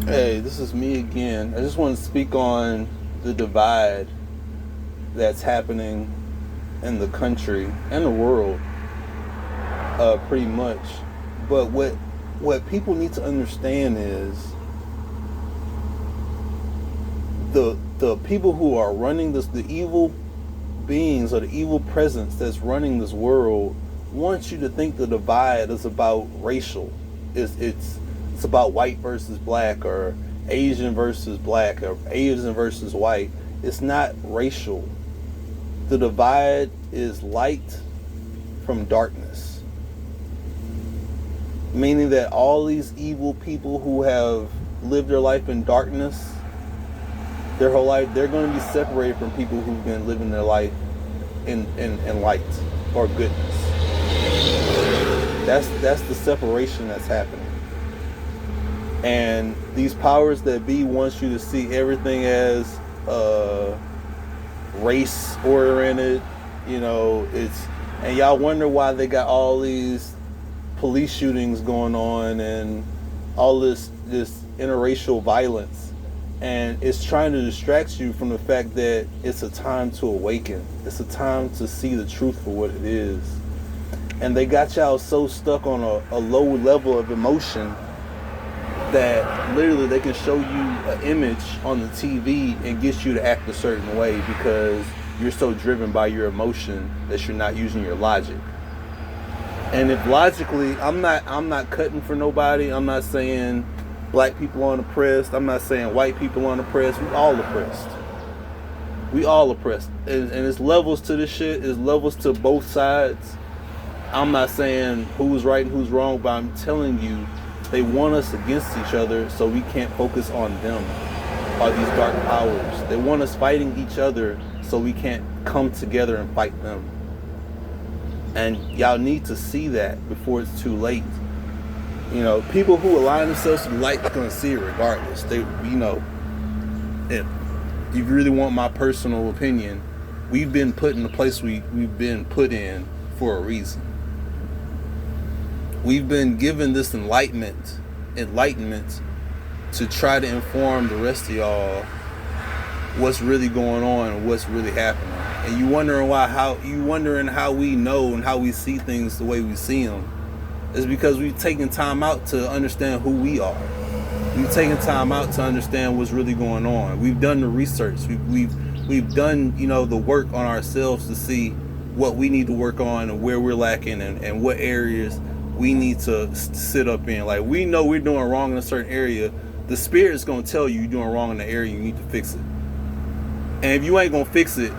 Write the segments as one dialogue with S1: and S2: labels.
S1: Hey, this is me again. I just want to speak on the divide that's happening in the country and the world, pretty much. But what people need to understand is the people who are running this, the evil beings or the evil presence that's running this world, wants you to think the divide is about racial. It's about white versus black, or Asian versus black, or Asian versus white. It's not racial. The divide is light from darkness. Meaning that all these evil people who have lived their life in darkness, their whole life, they're going to be separated from people who've been living their life in light or goodness. That's the separation that's happening. And these powers that be wants you to see everything as race oriented. And y'all wonder why they got all these police shootings going on and all this interracial violence. And it's trying to distract you from the fact that it's a time to awaken. It's a time to see the truth for what it is. And they got y'all so stuck on a low level of emotion that literally they can show you an image on the TV and get you to act a certain way because you're so driven by your emotion that you're not using your logic. And if logically, I'm not cutting for nobody. I'm not saying black people aren't oppressed. I'm not saying white people aren't oppressed. We all oppressed. We all oppressed. And it's levels to this shit. There's levels to both sides. I'm not saying who's right and who's wrong, but I'm telling you, they want us against each other so we can't focus on them or these dark powers. They want us fighting each other so we can't come together and fight them. And y'all need to see that before it's too late. People who align themselves to the light are going to see it regardless. If you really want my personal opinion, we've been put in the place we've been put in for a reason. We've been given this enlightenment to try to inform the rest of y'all what's really going on and what's really happening. And you wondering how we know and how we see things the way we see them. Is because we've taken time out to understand who we are. We've taken time out to understand what's really going on. We've done the research. We've done the work on ourselves to see what we need to work on and where we're lacking and what areas we need to sit up in. Like, we know we're doing wrong in a certain area. The spirit is going to tell you you're doing wrong in the area. You need to fix it. And if you ain't going to fix it,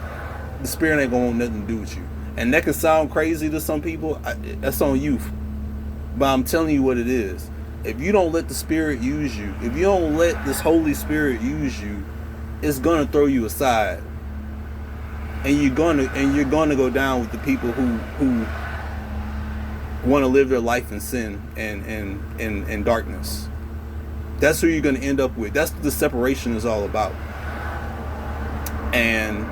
S1: the spirit ain't going to want nothing to do with you. And that can sound crazy to some people. That's on you. But I'm telling you what it is. If you don't let the spirit use you, if you don't let this Holy Spirit use you, it's gonna throw you aside, and you're gonna go down with the people who want to live their life in sin and darkness. That's who you're gonna end up with. That's what the separation is all about. And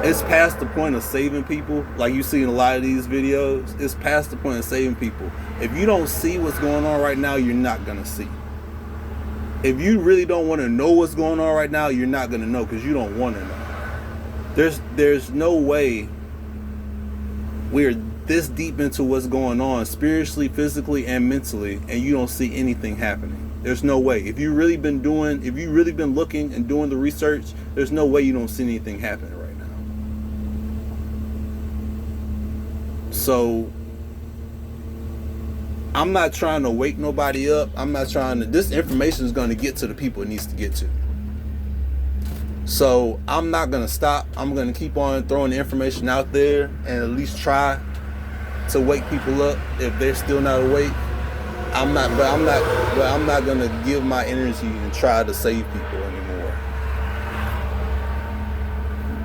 S1: it's past the point of saving people. Like you see in a lot of these videos, it's past the point of saving people. If you don't see what's going on right now, you're not going to see. If you really don't want to know what's going on right now, you're not going to know because you don't want to know. There's no way we're this deep into what's going on spiritually, physically, and mentally, and you don't see anything happening. There's no way. If you've really been looking and doing the research, there's no way you don't see anything happening right now. So I'm not trying to wake nobody up. This information is going to get to the people it needs to get to. So I'm not going to stop. I'm going to keep on throwing the information out there and at least try to wake people up if they're still not awake. I'm not going to give my energy and try to save people anymore.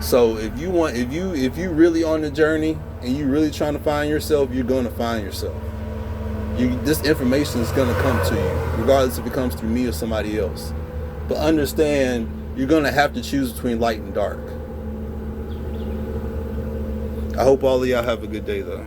S1: So if you really on the journey and you really trying to find yourself, you're going to find yourself. This information is going to come to you, regardless if it comes through me or somebody else. But understand, you're going to have to choose between light and dark. I hope all of y'all have a good day, though.